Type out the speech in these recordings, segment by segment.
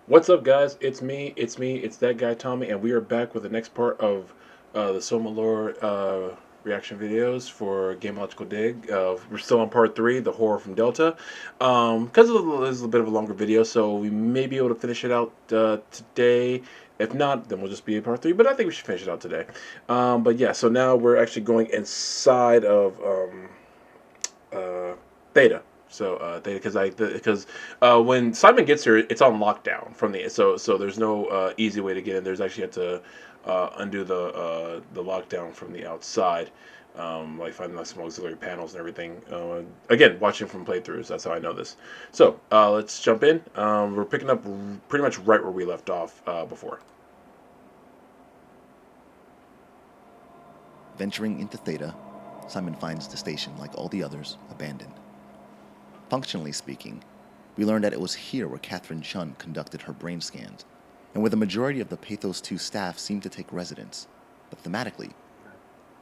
What's up, guys? It's that guy Tommy, and we are back with the next part of the SOMA lore reaction videos for Game Logical Dig. We're still on part 3, the horror from Delta. Because this is a bit of a longer video, so we may be able to finish it out today. If not, then we'll just be in part 3, but I think we should finish it out today. But yeah, so now we're actually going inside of Theta. So Theta, because when Simon gets here, it's on lockdown from the so there's no easy way to get in. There's actually have to undo the lockdown from the outside. Like finding like some auxiliary panels and everything. Again, watching from playthroughs, that's how I know this. So let's jump in. We're picking up pretty much right where we left off before. Venturing into Theta, Simon finds the station, like all the others, abandoned. Functionally speaking, we learned that it was here where Catherine Chun conducted her brain scans, and where the majority of the Pathos 2 staff seemed to take residence. But thematically,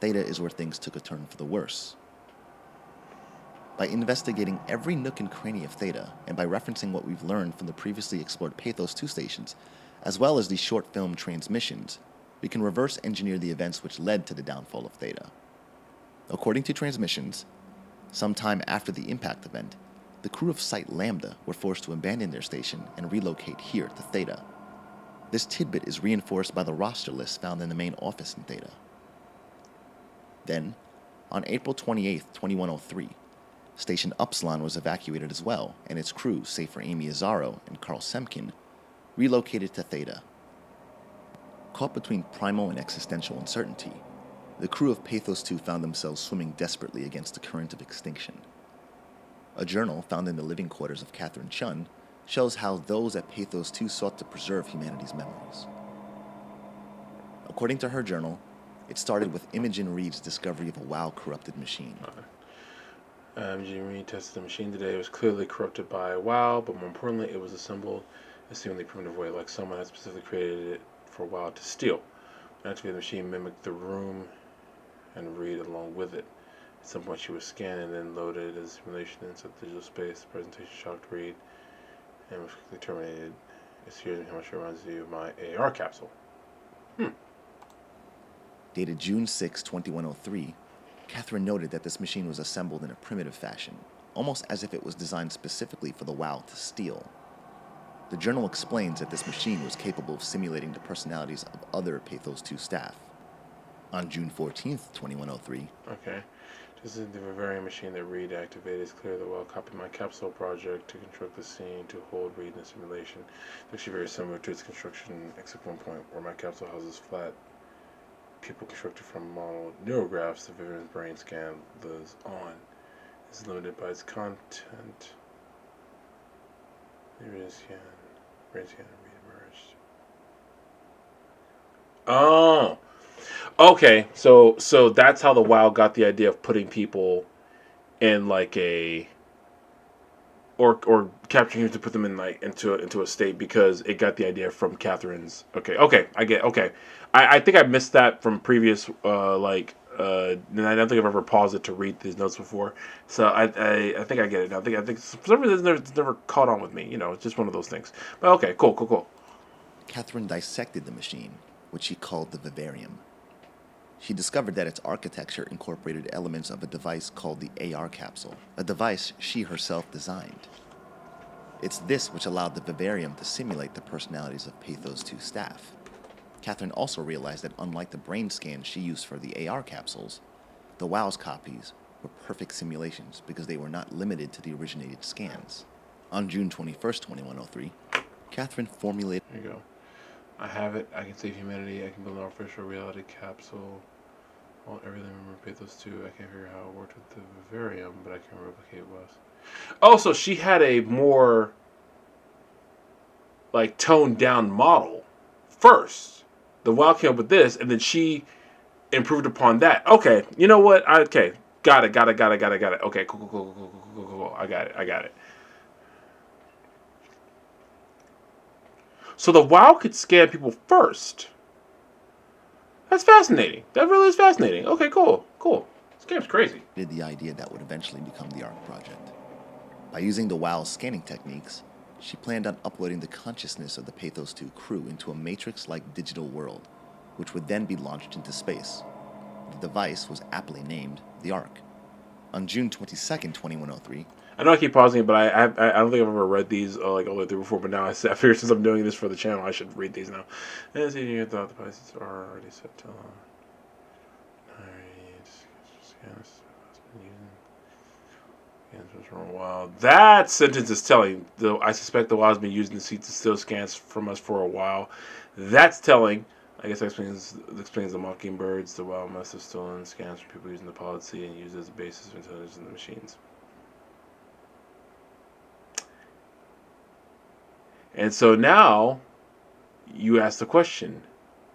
Theta is where things took a turn for the worse. By investigating every nook and cranny of Theta, and by referencing what we've learned from the previously explored Pathos 2 stations, as well as the short film transmissions, we can reverse engineer the events which led to the downfall of Theta. According to transmissions, sometime after the impact event, the crew of Site Lambda were forced to abandon their station and relocate here to Theta. This tidbit is reinforced by the roster list found in the main office in Theta. Then, on April 28, 2103, Station Upsilon was evacuated as well, and its crew, save for Amy Azaro and Carl Semkin, relocated to Theta. Caught between primal and existential uncertainty, the crew of Pathos 2 found themselves swimming desperately against the current of extinction. A journal found in the living quarters of Catherine Chun shows how those at Pathos 2 sought to preserve humanity's memories. According to her journal, it started with Imogen Reed's discovery of a WoW-corrupted machine. Imogen Reed tested the machine today. It was clearly corrupted by WoW, but more importantly, it was assembled a seemingly primitive way, like someone had specifically created it for WoW to steal. Activated the machine mimicked the room and Reed along with it. At some point she was scanned and then loaded as simulation inside digital space. The presentation shocked Reed and was quickly terminated. It's here's how much it reminds you of my AR capsule. Dated June 6, 2103, Catherine noted that this machine was assembled in a primitive fashion, almost as if it was designed specifically for the WoW to steal. The journal explains that this machine was capable of simulating the personalities of other Pathos 2 staff. On June 14, 2103, Okay. This is the Vivarium machine that Reed activated. It's clear that WoW copied my capsule project to construct the scene to hold Reed in the simulation. It's actually very similar to its construction, except one point where my capsule houses flat people constructed from model neurographs. The Vivarium's brain scan lives on. It's limited by its content. Brain scan re-emerged. Oh, okay. So that's how the WoW got the idea of putting people in like a or capturing him to put them in like into a state because it got the idea from Catherine's. Okay, I get. Okay, I think I missed that from previous and I don't think I've ever paused it to read these notes before. So I think I get it now. I think for some reason it's never caught on with me. You know, it's just one of those things. But okay, cool. Catherine dissected the machine, which she called the Vivarium. She discovered that its architecture incorporated elements of a device called the AR capsule, a device she herself designed. It's this which allowed the Vivarium to simulate the personalities of Pathos 2 staff. Catherine also realized that unlike the brain scans she used for the AR capsules, the WoW's copies were perfect simulations because they were not limited to the originated scans. On June 21st, 2103, Catherine formulated... There you go. I have it. I can save humanity. I can build an artificial reality capsule. Well, everything remember Pathos 2. I can't figure out how it worked with the Vivarium, but I can replicate was. Oh, so she had a more like toned down model first. The WoW came up with this, and then she improved upon that. Okay, you know what? Okay, got it. Okay, cool. I got it. So the WoW could scan people first. That's fascinating. That really is fascinating. Okay, cool. This game's crazy. The idea that would eventually become the ARC project. By using the WoW's scanning techniques, she planned on uploading the consciousness of the Pathos 2 crew into a Matrix-like digital world, which would then be launched into space. The device was aptly named the Ark. On June 22nd, 2103, I know I keep pausing it, but I don't think I've ever read these like all the way through before. But now I figure since I'm doing this for the channel, I should read these now. As you thought, the devices are already set to. For a while. That sentence is telling. Though I suspect the WoW has been using the still scans from us for a while. That's telling. I guess that explains the Mockingbirds. The WoW must have stolen scans from people using the policy and used as a basis of intelligence in the machines. And so now you ask the question,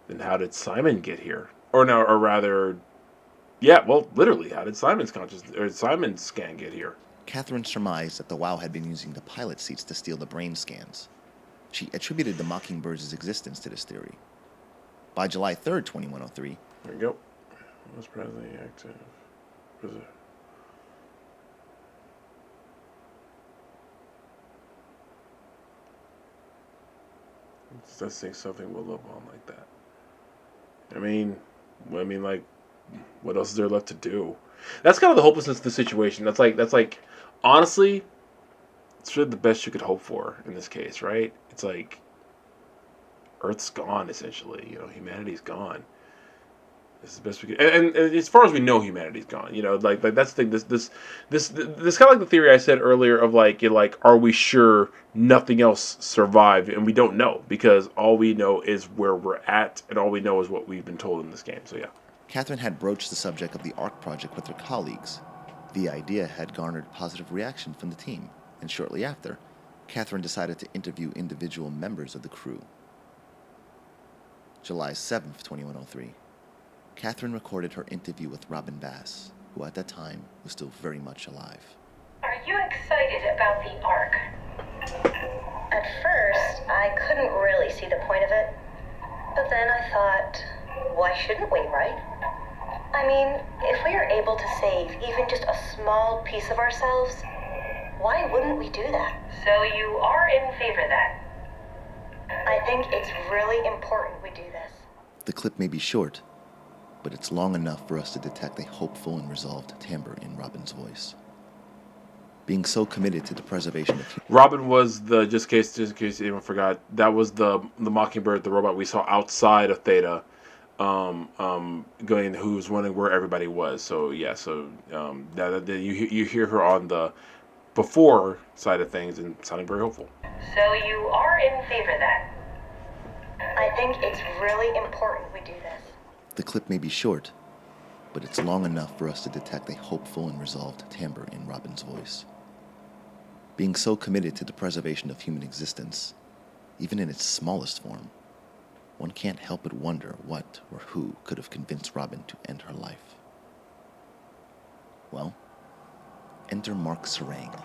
then how did Simon get here? Or no, or rather, yeah, well, literally, how did Simon's scan get here? Catherine surmised that the WoW had been using the pilot seats to steal the brain scans. She attributed the Mockingbirds' existence to this theory. By July 3rd, 2103... There we go. Was presently active. Let's think something will live on like that. I mean, like, what else is there left to do? That's kind of the hopelessness of the situation. That's like, honestly, it's really the best you could hope for in this case, right? It's like, Earth's gone, essentially. Humanity's gone. This is the best we could, and as far as we know, humanity's gone. Like that's the thing. This kind of like the theory I said earlier of like, are we sure nothing else survived? And we don't know, because all we know is where we're at, and all we know is what we've been told in this game. So yeah. Catherine had broached the subject of the Ark project with her colleagues. The idea had garnered positive reaction from the team, and shortly after, Catherine decided to interview individual members of the crew. July 7th, 2103. Catherine recorded her interview with Robin Bass, who at that time was still very much alive. Are you excited about the Ark? At first, I couldn't really see the point of it. But then I thought, why shouldn't we, right? I mean, if we are able to save even just a small piece of ourselves, why wouldn't we do that? So you are in favor then? I think it's really important we do this. The clip may be short, but it's long enough for us to detect a hopeful and resolved timbre in Robin's voice. Being so committed to the preservation of... Robin was the, just in case anyone forgot, that was the Mockingbird, the robot we saw outside of Theta, going, who was wondering where everybody was. So yeah, you hear her on the before side of things and sounding very hopeful. So you are in favor then? I think it's really important we do this. The clip may be short, but it's long enough for us to detect a hopeful and resolved timbre in Robin's voice. Being so committed to the preservation of human existence, even in its smallest form, one can't help but wonder what or who could have convinced Robin to end her life. Well, enter Mark Serang.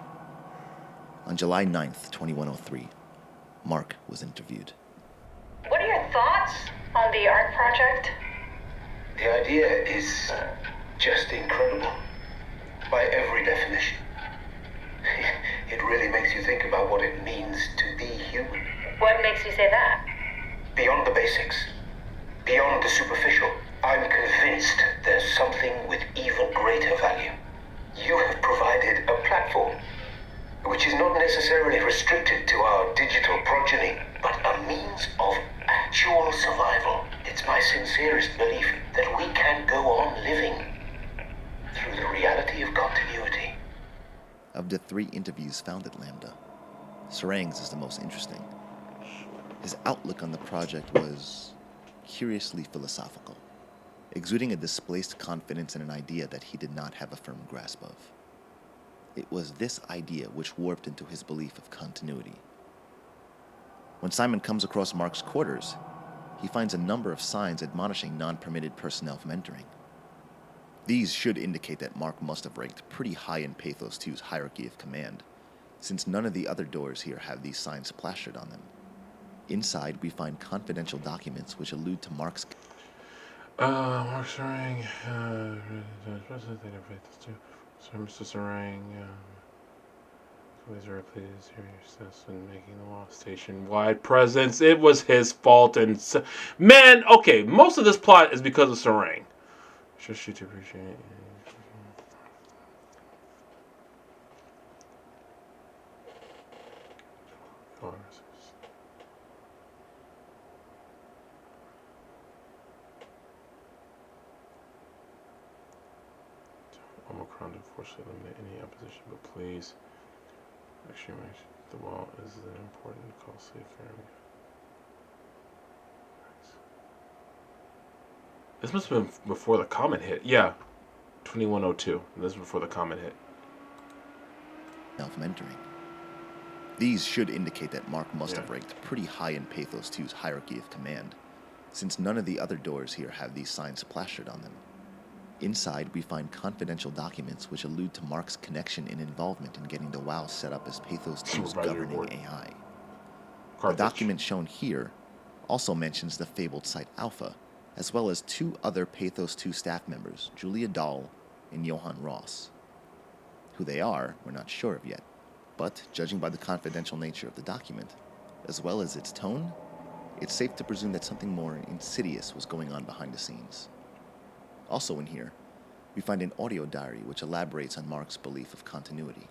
On July 9th, 2103, Mark was interviewed. What are your thoughts on the Ark project? The idea is just incredible, by every definition. It really makes you think about what it means to be human. What makes you say that? Beyond the basics, beyond the superficial, I'm convinced there's something with even greater value. You have provided a platform, which is not necessarily restricted to our digital progeny, but a means of actual survival. It's my sincerest belief that we can go on living through the reality of continuity. Of the 3 interviews found at Lambda, Serang's is the most interesting. His outlook on the project was curiously philosophical, exuding a displaced confidence in an idea that he did not have a firm grasp of. It was this idea which warped into his belief of continuity. When Simon comes across Mark's quarters, he finds a number of signs admonishing non-permitted personnel from entering. These should indicate that Mark must have ranked pretty high in Pathos 2's hierarchy of command, since none of the other doors here have these signs plastered on them. Inside, we find confidential documents which allude to Mark's... Mark Serang, Mr. Serang, Please replace your success in making the wall station-wide presence. It was his fault, and man, okay, most of this plot is because of Sarang. Just you to appreciate it. Omicron to forcibly eliminate any opposition, but please. Actually, the wall is an important, costly affair. This must have been before the comment hit. Yeah, 2102. This is before the comment hit. From entering. These should indicate that Mark must have Yeah. ranked pretty high in Pathos 2's hierarchy of command, since none of the other doors here have these signs plastered on them. Inside, we find confidential documents which allude to Mark's connection and involvement in getting the WoW set up as Pathos 2's Supervisory governing board. AI. The Carthage. document shown here also mentions the fabled Site Alpha, as well as two other Pathos 2 staff members, Julia Dahl and Johann Ross. Who they are, we're not sure of yet, but judging by the confidential nature of the document, as well as its tone, it's safe to presume that something more insidious was going on behind the scenes. Also in here, we find an audio diary which elaborates on Mark's belief of continuity.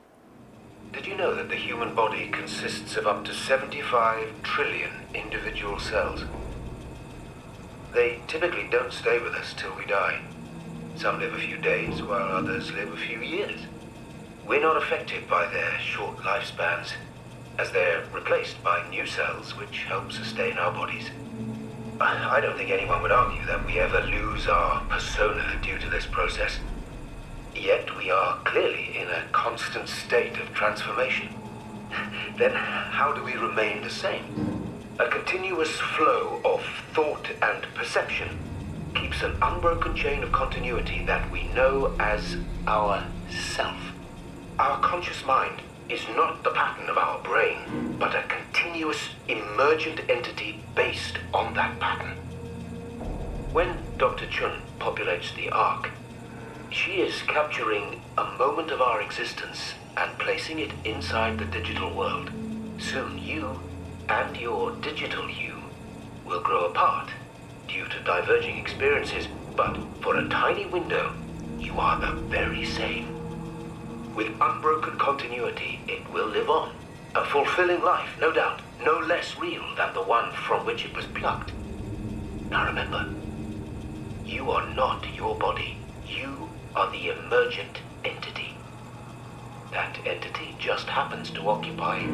Did you know that the human body consists of up to 75 trillion individual cells? They typically don't stay with us till we die. Some live a few days, while others live a few years. We're not affected by their short lifespans, as they're replaced by new cells which help sustain our bodies. I don't think anyone would argue that we ever lose our persona due to this process. Yet we are clearly in a constant state of transformation. Then how do we remain the same? A continuous flow of thought and perception keeps an unbroken chain of continuity that we know as our self. Our conscious mind is not the pattern of our brain, but a continuous, emergent entity based on that pattern. When Dr. Chun populates the Ark, she is capturing a moment of our existence and placing it inside the digital world. Soon you and your digital you will grow apart due to diverging experiences, but for a tiny window, you are the very same. With unbroken continuity, it will live on. A fulfilling life, no doubt, no less real than the one from which it was plucked. Now remember, you are not your body. You are the emergent entity. That entity just happens to occupy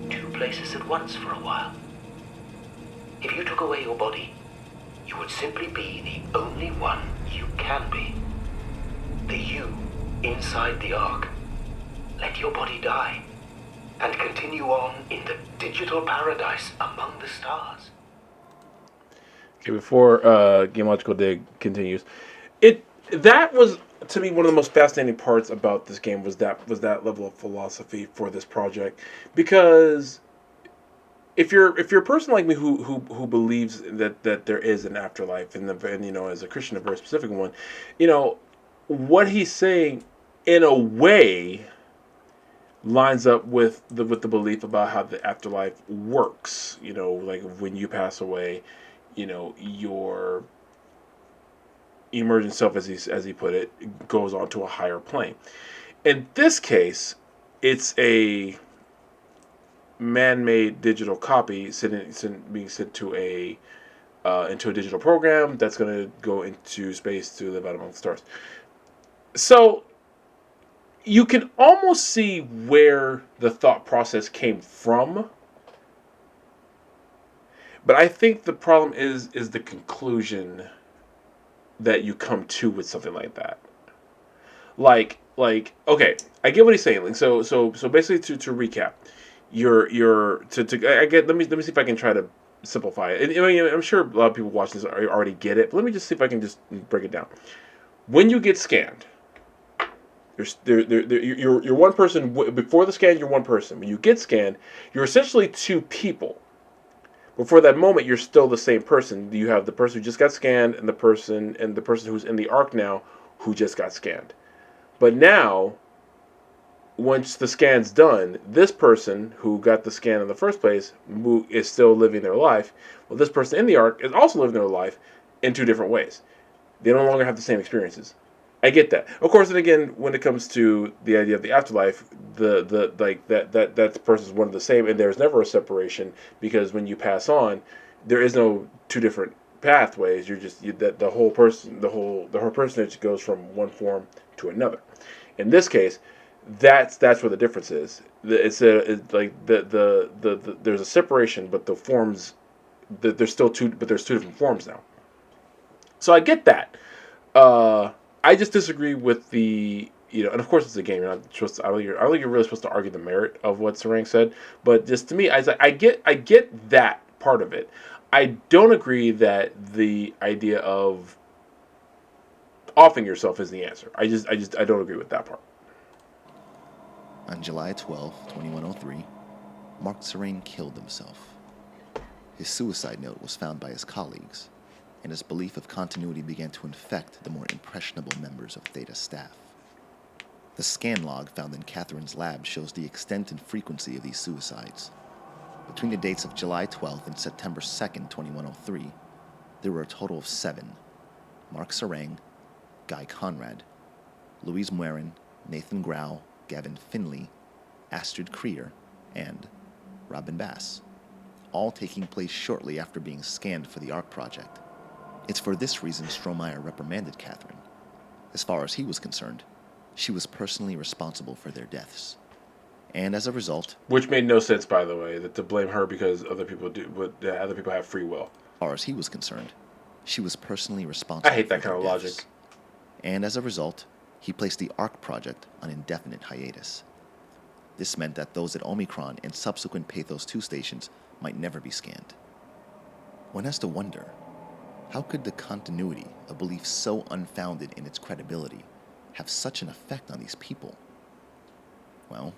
two places at once for a while. If you took away your body, you would simply be the only one you can be. The you inside the Ark. Let your body die and continue on in the digital paradise among the stars. Okay, before Game Logical Dig continues, that was to me one of the most fascinating parts about this game was that level of philosophy for this project, because if you're a person like me who believes that there is an afterlife, and as a Christian, a very specific one, what he's saying in a way lines up with the belief about how the afterlife works. Like when you pass away, your emergent self, as he put it, goes on to a higher plane. In this case, it's a man-made digital copy being sent to into a digital program that's going to go into space to live out among the stars. So you can almost see where the thought process came from, but I think the problem is the conclusion that you come to with something like that. Like okay, I get what he's saying. Like so basically to recap, let me see if I can try to simplify it. And, I'm sure a lot of people watching this already get it, but let me just see if I can just break it down. When you get scanned, you're one person. Before the scan, you're one person. When you get scanned, you're essentially two people. Before that moment, you're still the same person. You have the person who just got scanned and the person who's in the Ark now who just got scanned. But now, once the scan's done, this person who got the scan in the first place is still living their life. Well, this person in the arc is also living their life in two different ways. They no longer have the same experiences. I get that. Of course, and again, when it comes to the idea of the afterlife, the like that person's one and the same, and there's never a separation, because when you pass on, there is no two different pathways. You're just that the whole personage goes from one form to another. In this case, that's where the difference is. It's there's a separation, but the forms there's still two, but there's two different forms now. So I get that. I just disagree with the, and of course it's a game. You're not supposed to, I don't think you're really supposed to argue the merit of what Sarang said, but just to me, I get that part of it. I don't agree that the idea of offing yourself is the answer. I don't agree with that part. On July 12, 2103, Mark Sarang killed himself. His suicide note was found by his colleagues, and his belief of continuity began to infect the more impressionable members of Theta's staff. The scan log found in Catherine's lab shows the extent and frequency of these suicides. Between the dates of July 12th and September 2nd, 2103, there were a total of 7. Mark Sarang, Guy Conrad, Louise Muerin, Nathan Grau, Gavin Finley, Astrid Krier, and Robin Bass, all taking place shortly after being scanned for the ARC project. It's for this reason Strohmeyer reprimanded Catherine. As far as he was concerned, she was personally responsible for their deaths. And as a result... Which made no sense, by the way, that to blame her because other people have free will. As far as he was concerned, she was personally responsible. I hate that kind of deaths. logic. And as a result, he placed the ARC project on indefinite hiatus. This meant that those at Omicron and subsequent Pathos 2 stations might never be scanned. One has to wonder, how could the continuity, a belief so unfounded in its credibility, have such an effect on these people? Well,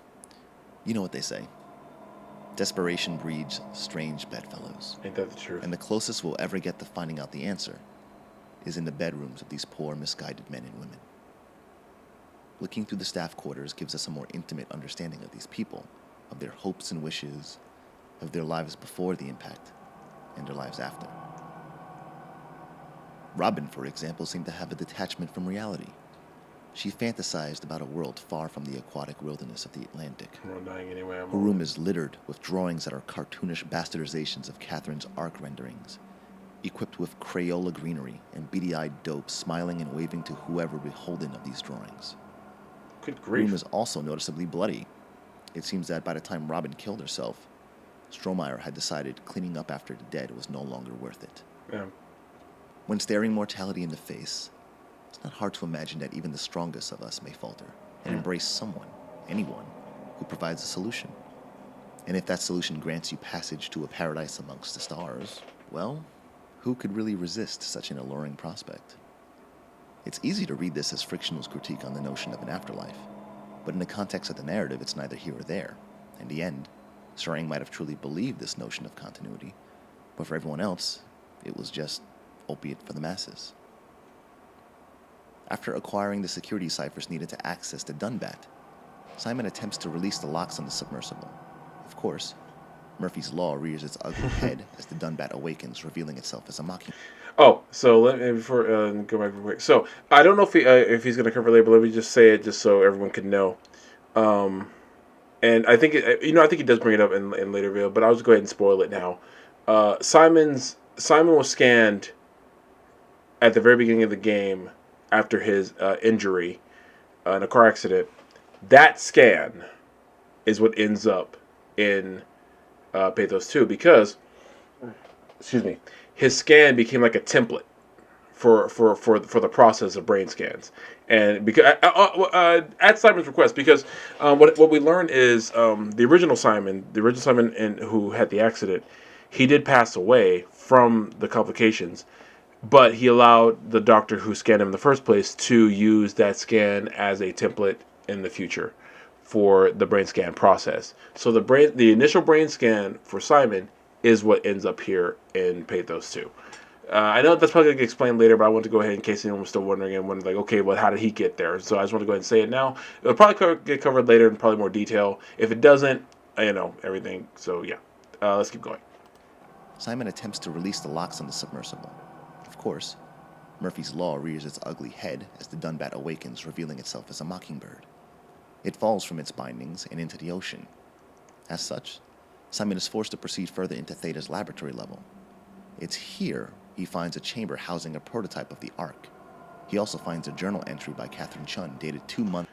you know what they say. Desperation breeds strange bedfellows. Ain't that the truth? And the closest we'll ever get to finding out the answer is in the bedrooms of these poor, misguided men and women. Looking through the staff quarters gives us a more intimate understanding of these people, of their hopes and wishes, of their lives before the impact, and their lives after. Robin, for example, seemed to have a detachment from reality. She fantasized about a world far from the aquatic wilderness of the Atlantic. I'm not dying anyway. Her room is littered with drawings that are cartoonish bastardizations of Catherine's ARC renderings, equipped with Crayola greenery and beady-eyed dopes smiling and waving to whoever beholden of these drawings. Good The grief. room is also noticeably bloody. It seems that by the time Robin killed herself, Strohmeyer had decided cleaning up after the dead was no longer worth it. Yeah. When staring mortality in the face, it's not hard to imagine that even the strongest of us may falter and embrace someone, anyone, who provides a solution. And if that solution grants you passage to a paradise amongst the stars, well, who could really resist such an alluring prospect? It's easy to read this as frictionless critique on the notion of an afterlife, but in the context of the narrative, it's neither here or there. In the end, Sarang might have truly believed this notion of continuity, but for everyone else, it was just opiate for the masses. After acquiring the security ciphers needed to access the Dunbat, Simon attempts to release the locks on the submersible. Of course, Murphy's Law rears its ugly head as the Dunbat awakens, revealing itself as a mocking. Oh, so let me before go back real quick. So I don't know if he's going to cover it later, but let me just say it just so everyone can know. And I think I think he does bring it up in later video, but I'll just go ahead and spoil it now. Simon was scanned at the very beginning of the game after his injury in a car accident. That scan is what ends up in Pathos 2 because, his scan became like a template for the process of brain scans, and because at Simon's request, because what we learned is the original Simon who had the accident, he did pass away from the complications, but he allowed the doctor who scanned him in the first place to use that scan as a template in the future for the brain scan process. So the initial brain scan for Simon is what ends up here in Pathos 2. I know that's probably going to get explained later, but I want to go ahead in case anyone was still wondering and wondering, like, okay, well, how did he get there? So I just want to go ahead and say it now. It'll probably get covered later in probably more detail. If it doesn't, everything. So, yeah. Let's keep going. Simon attempts to release the locks on the submersible. Of course, Murphy's Law rears its ugly head as the Dunbat awakens, revealing itself as a mockingbird. It falls from its bindings and into the ocean. As such, Simon is forced to proceed further into Theta's laboratory level. It's here he finds a chamber housing a prototype of the Ark. He also finds a journal entry by Catherine Chun dated 2 months.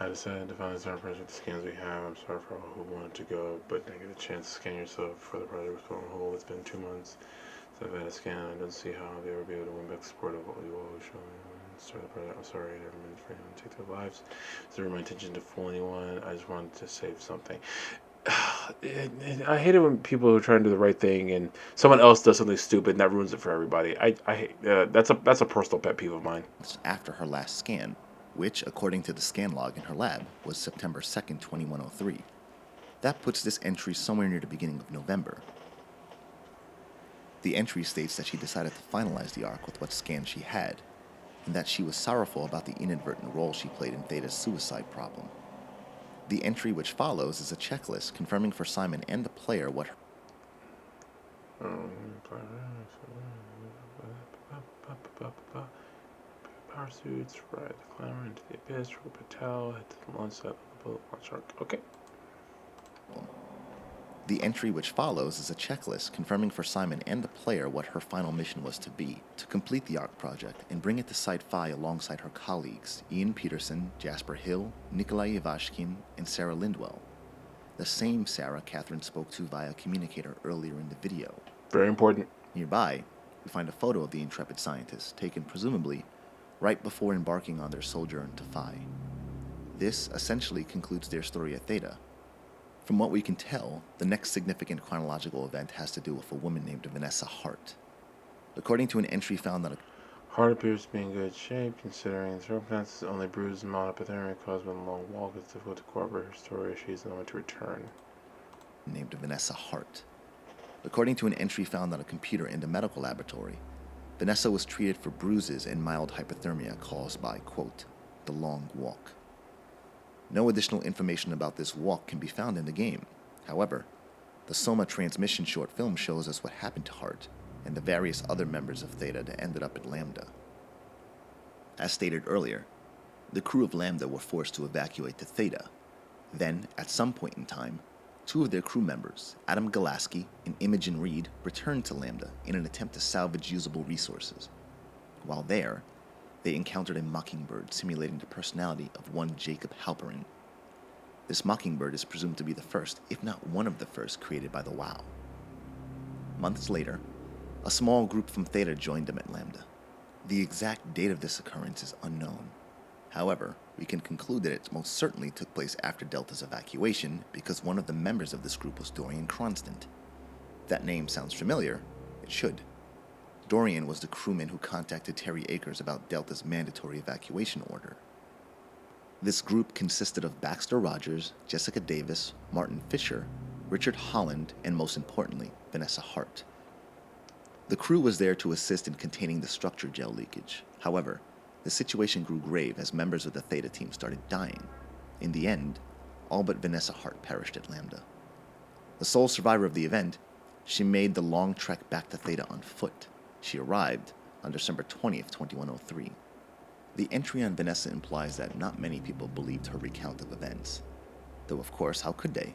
I decided to find our project the scans we have. I'm sorry for all who wanted to go, but didn't get a chance to scan yourself before the project was put on hold. It's been 2 months since I've had a scan. I don't see how I'll ever be able to win back the support of all you all who showed me. Start the project. I'm sorry I never meant for anyone to take their lives. It's never my intention to fool anyone. I just wanted to save something. I hate it when people are trying to do the right thing and someone else does something stupid and that ruins it for everybody. I hate that's a personal pet peeve of mine. After her last scan, which, according to the scan log in her lab, was September 2nd, 2103. That puts this entry somewhere near the beginning of November. The entry states that she decided to finalize the Ark with what scans she had, and that she was sorrowful about the inadvertent role she played in Theta's suicide problem. The entry which follows is a checklist confirming for Simon and the player what power suits, ride the climber into the abyss, Rupa Patel, hit the launch site of the bullet launch arc. Okay. The entry which follows is a checklist confirming for Simon and the player what her final mission was to be, to complete the Ark project and bring it to Site Phi alongside her colleagues, Ian Peterson, Jasper Hill, Nikolai Ivashkin, and Sarah Lindwell. The same Sarah Catherine spoke to via communicator earlier in the video. Very important. Nearby, we find a photo of the intrepid scientists, taken presumably right before embarking on their sojourn to Phi. This essentially concludes their story at Theta. From what we can tell, the next significant chronological event has to do with a woman named Vanessa Hart. According to an entry found on a Hart appears to be in good shape, considering the circumstances. Only bruises and mild hypothermia caused by the long walk. It's difficult to corroborate her story. She's nowhere to return. Named Vanessa Hart. According to an entry found on a computer in the medical laboratory, Vanessa was treated for bruises and mild hypothermia caused by, quote, the long walk. No additional information about this walk can be found in the game. However, the SOMA transmission short film shows us what happened to Hart and the various other members of Theta that ended up at Lambda. As stated earlier, the crew of Lambda were forced to evacuate to Theta. Then, at some point in time, 2 of their crew members, Adam Galaski and Imogen Reed, returned to Lambda in an attempt to salvage usable resources. While there, they encountered a mockingbird simulating the personality of one Jacob Halperin. This mockingbird is presumed to be the first, if not one of the first, created by the WoW. Months later, a small group from Theta joined them at Lambda. The exact date of this occurrence is unknown. However, we can conclude that it most certainly took place after Delta's evacuation because one of the members of this group was Dorian Cronstant. If that name sounds familiar, it should. Dorian was the crewman who contacted Terry Akers about Delta's mandatory evacuation order. This group consisted of Baxter Rogers, Jessica Davis, Martin Fisher, Richard Holland, and most importantly, Vanessa Hart. The crew was there to assist in containing the structure gel leakage. However, the situation grew grave as members of the Theta team started dying. In the end, all but Vanessa Hart perished at Lambda. The sole survivor of the event, she made the long trek back to Theta on foot. She arrived on December 20th, 2103. The entry on Vanessa implies that not many people believed her recount of events. Though, of course, how could they?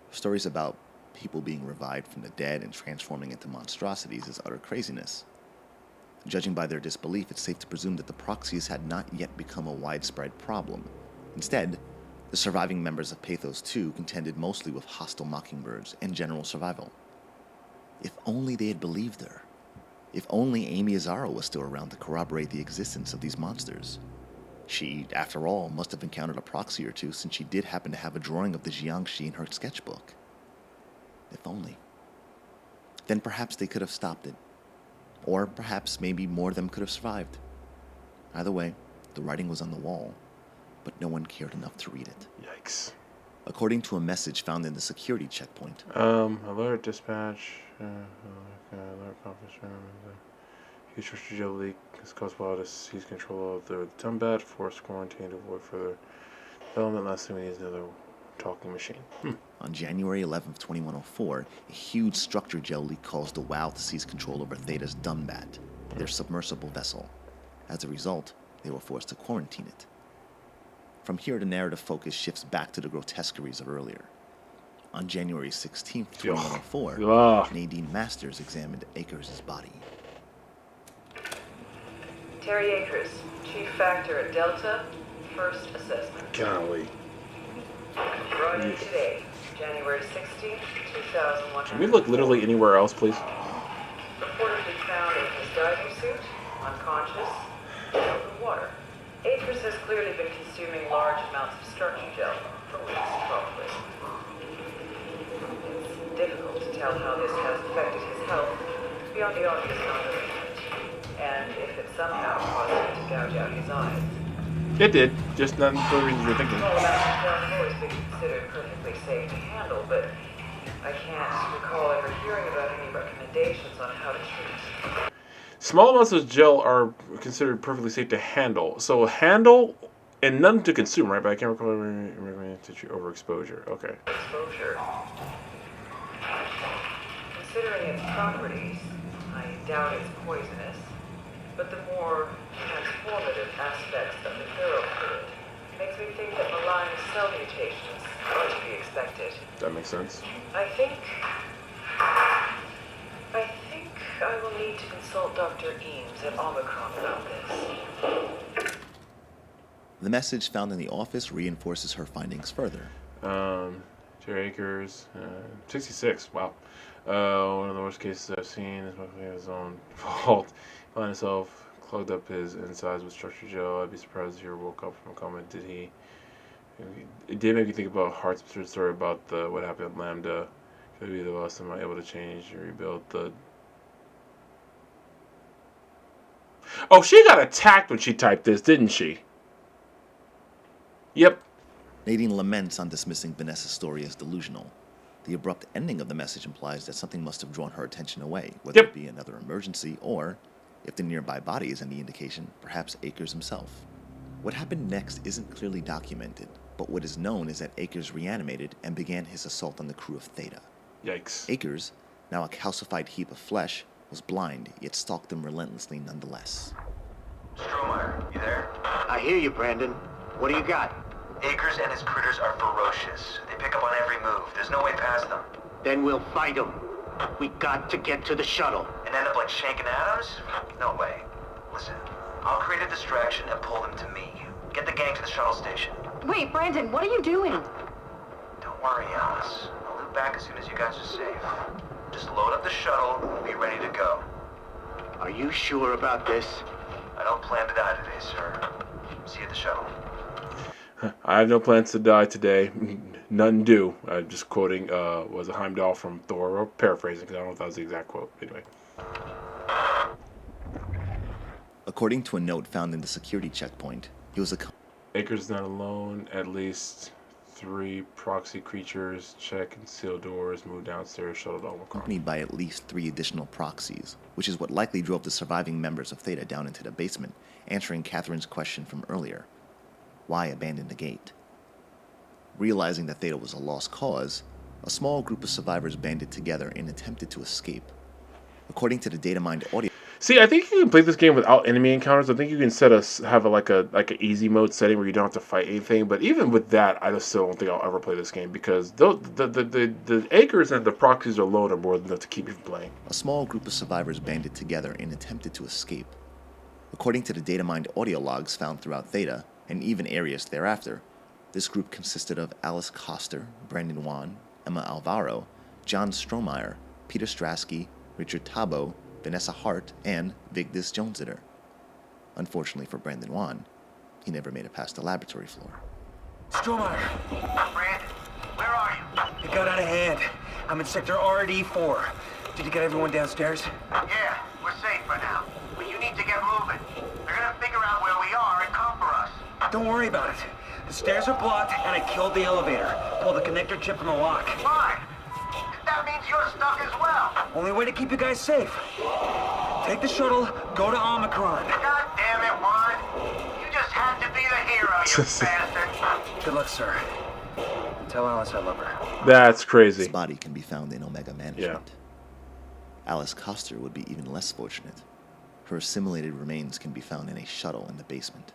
Stories about people being revived from the dead and transforming into monstrosities is utter craziness. Judging by their disbelief, it's safe to presume that the proxies had not yet become a widespread problem. Instead, the surviving members of Pathos II contended mostly with hostile mockingbirds and general survival. If only they had believed her. If only Amy Azaro was still around to corroborate the existence of these monsters. She, after all, must have encountered a proxy or two since she did happen to have a drawing of the Jiangshi in her sketchbook. If only. Then perhaps they could have stopped it. Or perhaps maybe more of them could have survived. Either way, the writing was on the wall, but no one cared enough to read it. Yikes. According to a message found in the security checkpoint. Alert dispatch. Alert conference room. The structure gel leak is caused by to seize control of the Tumbat, forced quarantine to avoid further development. Last thing we need is another talking machine. On January 11th, 2104, a huge structure gel leak caused the WoW to seize control over Theta's Dunbat, their submersible vessel. As a result, they were forced to quarantine it. From here, the narrative focus shifts back to the grotesqueries of earlier. On January 16th, 2104, Nadine Masters examined Akers' body. Terry Akers, Chief Factor at Delta, first assessment. Golly. Running today, January 16th, 2001. Can we look literally anywhere else, please? Reportedly found in his diving suit, unconscious, in open water. Akers has clearly been consuming large amounts of structure gel for weeks, probably. It's difficult to tell how this has affected his health beyond the obvious non-arrangement, and if it somehow caused him to gouge out his eyes. It did, just not for the reasons you're thinking. Small amounts of gel have always been considered perfectly safe to handle, but I can't recall ever hearing about any recommendations on how to treat. Small amounts of gel are considered perfectly safe to handle. So handle and none to consume, right? But I can't recall recommended to treat overexposure. Okay. Exposure. Considering its properties, I doubt it's poisonous, but the more transformative aspects of the hero fluid makes me think that malign cell mutations are to be expected. That makes sense. I think I will need to consult Dr. Eames at Omicron about this. The message found in the office reinforces her findings further. Jerry Akers, 66. Wow. One of the worst cases I've seen is mostly his own fault. He found himself clogged up his insides with structure gel. I'd be surprised if he woke up from a coma. Did he? It did make me think about Hart's story about what happened at Lambda. Could be the last time I'm able to change and rebuild the. Oh, she got attacked when she typed this, didn't she? Yep. Nadine laments on dismissing Vanessa's story as delusional. The abrupt ending of the message implies that something must have drawn her attention away, whether it be another emergency or, if the nearby body is any indication, perhaps Akers himself. What happened next isn't clearly documented, but what is known is that Akers reanimated and began his assault on the crew of Theta. Yikes. Akers, now a calcified heap of flesh, was blind, yet stalked them relentlessly nonetheless. Strohmeyer, you there? I hear you, Brandon. What do you got? Akers and his critters are ferocious. They pick up on every move. There's no way past them. Then we'll fight them. We got to get to the shuttle. And end up like Shank and Adams? No way. Listen, I'll create a distraction and pull them to me. Get the gang to the shuttle station. Wait, Brandon, what are you doing? Don't worry, Alice. I'll loop back as soon as you guys are safe. Just load up the shuttle and we'll be ready to go. Are you sure about this? I don't plan to die today, sir. See you at the shuttle. I have no plans to die today. None do. I'm just quoting, was a Heimdall from Thor, or paraphrasing, because I don't know if that was the exact quote. Anyway. According to a note found in the security checkpoint, he was Akers not alone. At least 3 proxy creatures. Check and seal doors. Move downstairs. Shuttle to Omicron. accompanied by at least 3 additional proxies, which is what likely drove the surviving members of Theta down into the basement, answering Catherine's question from earlier. Why abandon the gate? Realizing that Theta was a lost cause, a small group of survivors banded together and attempted to escape. According to the data mined audio... See, I think you can play this game without enemy encounters. I think you can have a easy mode setting where you don't have to fight anything. But even with that, I just still don't think I'll ever play this game because the Akers and the proxies alone are more than enough to keep you from playing. A small group of survivors banded together and attempted to escape. According to the data mined audio logs found throughout Theta, and even areas thereafter, this group consisted of Alice Coster, Brandon Wan, Emma Alvaro, John Strohmeyer, Peter Strasky, Richard Tabo, Vanessa Hart, and Vigdis Jonesitter. Unfortunately for Brandon Wan, he never made it past the laboratory floor. Strohmeyer, Brandon, where are you? it got out of hand. I'm in sector RD4. Did you get everyone downstairs? Yeah, we're safe for now. But you need to get moving. They're gonna figure out where we are and come for us. Don't worry about it. The stairs are blocked, and I killed the elevator. Pulled the connector chip from the lock. Fine. That means you're stuck as well. Only way to keep you guys safe. Take the shuttle, go to Omicron. God damn it, Juan. You just had to be the hero, you bastard. Good luck, sir. Tell Alice I love her. That's His crazy. body can be found in Omega Management. Alice Coster would be even less fortunate. Her assimilated remains can be found in a shuttle in the basement.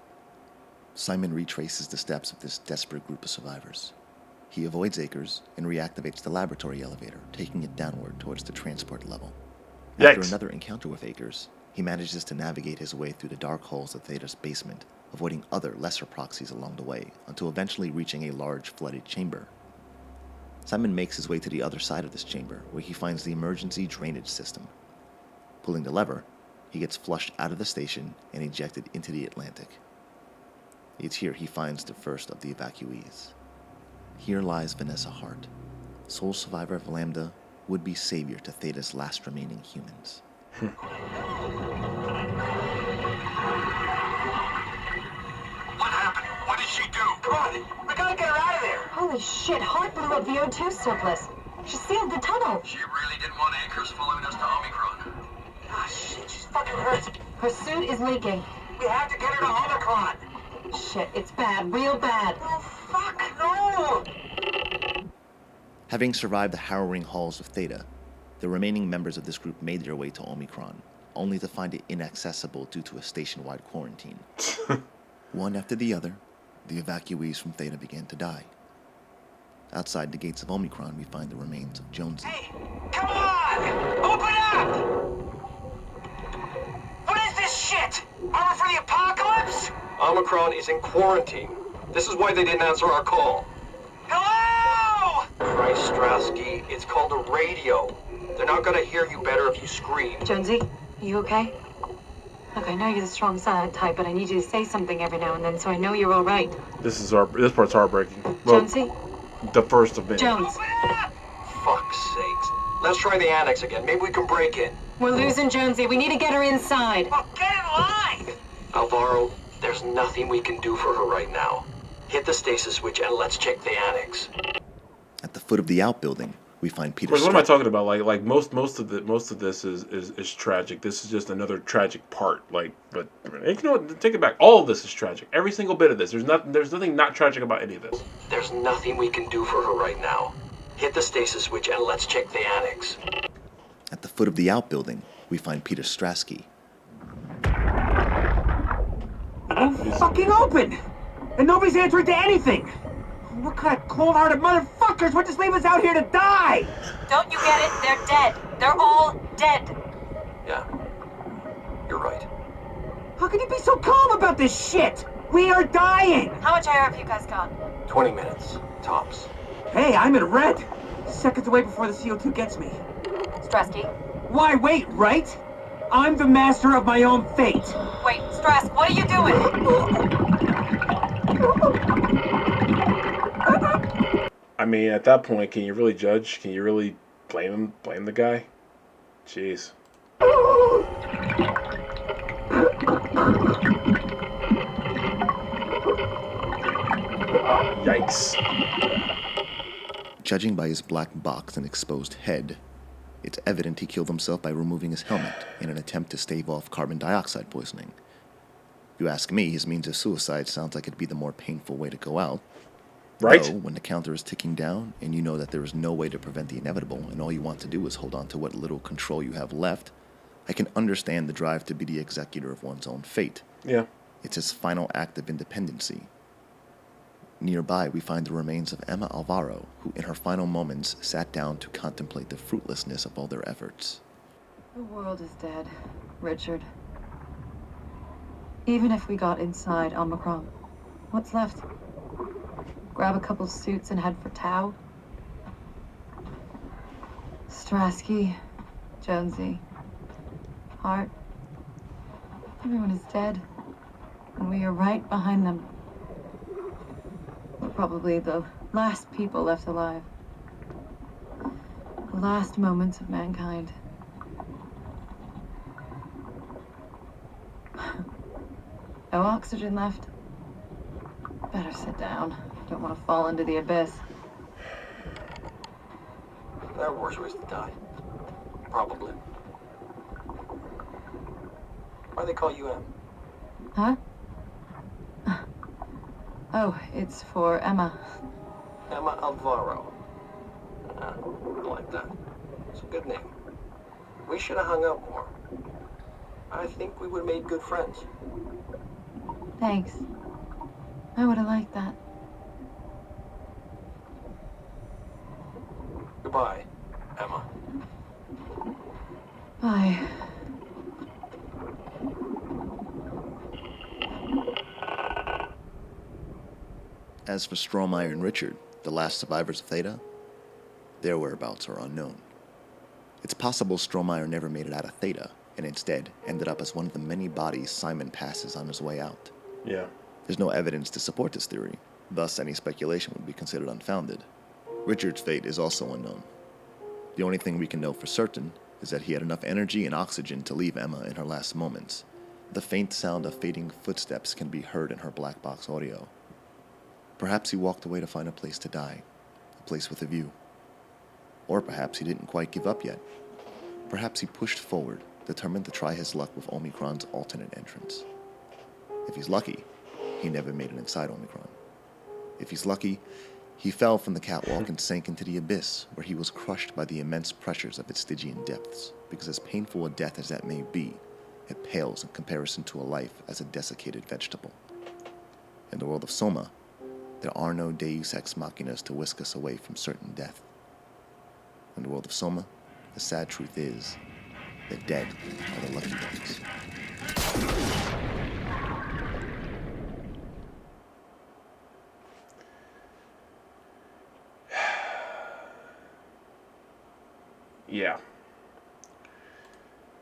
Simon retraces the steps of this desperate group of survivors. He avoids Akers and reactivates the laboratory elevator, taking it downward towards the transport level. After Yikes. another encounter with Akers, he manages to navigate his way through the dark halls of Theta's basement, avoiding other lesser proxies along the way, until eventually reaching a large flooded chamber. Simon makes his way to the other side of this chamber, where he finds the emergency drainage system. Pulling the lever, he gets flushed out of the station and ejected into the Atlantic. It's here he finds the first of the evacuees. Here lies Vanessa Hart, sole survivor of Lambda, would-be savior to Theta's last remaining humans. What happened? What did she do? Come on, we gotta get her out of there. Holy shit, Hart blew up the O2 surplus. She sealed the tunnel. She really didn't want Akers following us to Omicron. Ah, shit, she's fucking hurt. Her suit is leaking. We have to get her to Omicron. Shit, it's bad, real bad. Oh, fuck, no! Having survived the harrowing halls of Theta, the remaining members of this group made their way to Omicron, only to find it inaccessible due to a station-wide quarantine. One after the other, the evacuees from Theta began to die. Outside the gates of Omicron, we find the remains of Jonesy. Hey, come on! Open up! What is this shit? Armor for the apocalypse? Omicron is in quarantine. This is why they didn't answer our call. Hello? Christ, Strasky, it's called a radio. They're not gonna hear you better if you scream. Jonesy, are you okay? Look, I know you're the strong silent type, but I need you to say something every now and then so I know you're all right. This part's heartbreaking. Well, Jonesy? the first of many. Jones, Fuck's sakes. Let's try the annex again. Maybe we can break in. we're losing Jonesy. We need to get her inside. Well, get in line! Alvaro, there's nothing we can do for her right now. Hit the stasis switch and let's check the annex. At the foot of the outbuilding, we find Peter. What am I talking about? Like most of this is tragic. This is just another tragic part. But you know what? Take it back. All of this is tragic. Every single bit of this. There's nothing not tragic about any of this. There's nothing we can do for her right now. Hit the stasis switch and let's check the annex. At the foot of the outbuilding, we find Peter Strasky. It won't fucking open! And nobody's answering to anything! What kind of cold-hearted motherfuckers would just leave us out here to die? Don't you get it? They're dead. They're all dead. Yeah, you're right. How can you be so calm about this shit? We are dying! How much air have you guys got? 20 minutes, tops. Hey, I'm in red. Seconds away before the CO2 gets me. Strasky? Why wait, right? I'm the master of my own fate. Wait, Strask, what are you doing? I mean, at that point, can you really judge? Can you really blame the guy? Jeez. Yikes. Judging by his black box and exposed head, it's evident he killed himself by removing his helmet in an attempt to stave off carbon dioxide poisoning. If you ask me, his means of suicide sounds like it'd be the more painful way to go out. Right? Though, when the counter is ticking down and you know that there is no way to prevent the inevitable and all you want to do is hold on to what little control you have left, I can understand the drive to be the executor of one's own fate. Yeah. It's his final act of independency. Nearby, we find the remains of Emma Alvaro, who in her final moments sat down to contemplate the fruitlessness of all their efforts. The world is dead, Richard. Even if we got inside Omicron, what's left? Grab a couple suits and head for Tau? Strasky, Jonesy, Hart. Everyone is dead, and we are right behind them. We're probably the last people left alive. The last moments of mankind. No oxygen left. Better sit down. Don't want to fall into the abyss. There are worse ways to die. Probably. Why they call you M? Huh? Oh, it's for Emma. Emma Alvaro. I like that. It's a good name. We should have hung out more. I think we would have made good friends. Thanks. I would have liked that. Goodbye, Emma. Bye. As for Strohmeyer and Richard, the last survivors of Theta, their whereabouts are unknown. It's possible Strohmeyer never made it out of Theta, and instead ended up as one of the many bodies Simon passes on his way out. Yeah. There's no evidence to support this theory, thus any speculation would be considered unfounded. Richard's fate is also unknown. The only thing we can know for certain is that he had enough energy and oxygen to leave Emma in her last moments. The faint sound of fading footsteps can be heard in her black box audio. Perhaps he walked away to find a place to die, a place with a view. Or perhaps he didn't quite give up yet. Perhaps he pushed forward, determined to try his luck with Omicron's alternate entrance. If he's lucky, he never made it inside Omicron. If he's lucky, he fell from the catwalk and sank into the abyss, where he was crushed by the immense pressures of its Stygian depths, because as painful a death as that may be, it pales in comparison to a life as a desiccated vegetable. In the world of Soma, there are no deus ex machinas to whisk us away from certain death. In the world of Soma, the sad truth is, the dead are the lucky ones. Yeah.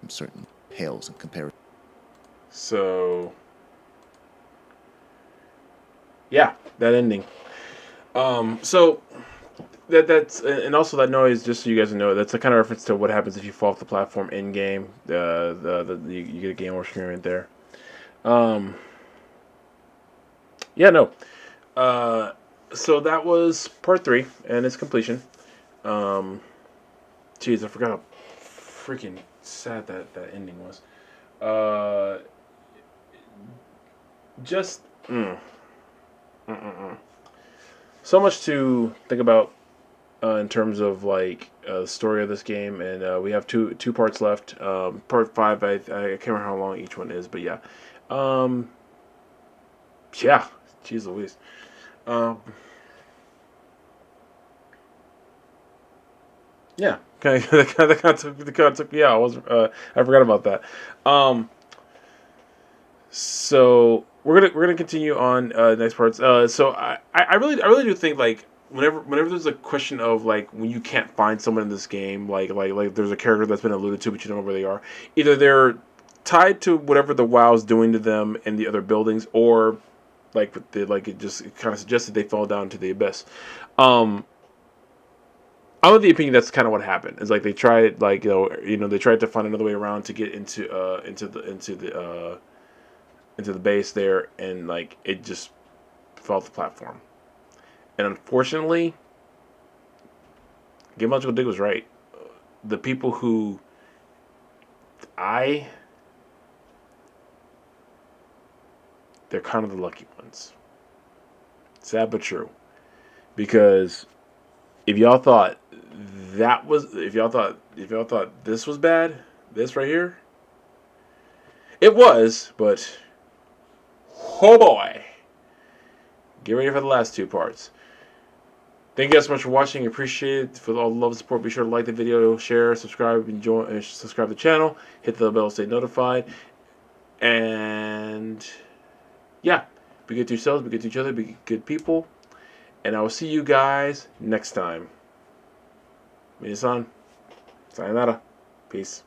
I'm certain pales in comparison. So, yeah, that ending. So that's and also that noise. Just so you guys know, that's a kind of reference to what happens if you fall off the platform in game. You get a game over screen right there. Yeah, no. So that was part 3 and its completion. Jeez, I forgot how freaking sad that ending was. So much to think about in terms of like the story of this game, and we have two parts left. Part 5, I can't remember how long each one is, but yeah, yeah, jeez Louise. Yeah, okay. that kind of took me out. I forgot about that. So we're gonna continue on next parts. So I really do think like whenever there's a question of like when you can't find someone in this game, like there's a character that's been alluded to but you don't know where they are. Either they're tied to whatever the WoW's doing to them in the other buildings, or it kind of suggested they fell down to the abyss. I'm of the opinion that's kind of what happened. It's like they tried, they tried to find another way around to get into the base there, and like it just fell off the platform. And unfortunately, Game Logical Dig was right. The people who they're kind of the lucky ones. Sad but true, because if y'all thought this was bad, this right here, it was, but oh boy, get ready for the last 2 parts. Thank you guys so much for watching. Appreciate it. For all the love and support, be sure to like the video, share, subscribe, subscribe to the channel, hit the bell to stay notified, and yeah, be good to yourselves, be good to each other, be good people, and I will see you guys next time. Minasan, sayonara, peace.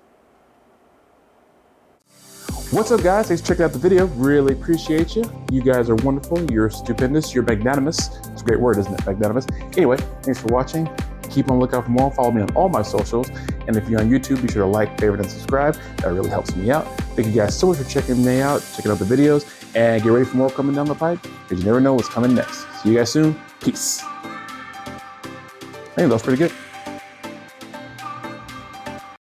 What's up, guys? Thanks for checking out the video. Really appreciate you. You guys are wonderful. You're stupendous. You're magnanimous. It's a great word, isn't it? Magnanimous. Anyway, thanks for watching. Keep on the lookout for more. Follow me on all my socials. And if you're on YouTube, be sure to like, favorite, and subscribe. That really helps me out. Thank you guys so much for checking me out, checking out the videos, and get ready for more coming down the pipe, because you never know what's coming next. See you guys soon. Peace. I think that was pretty good.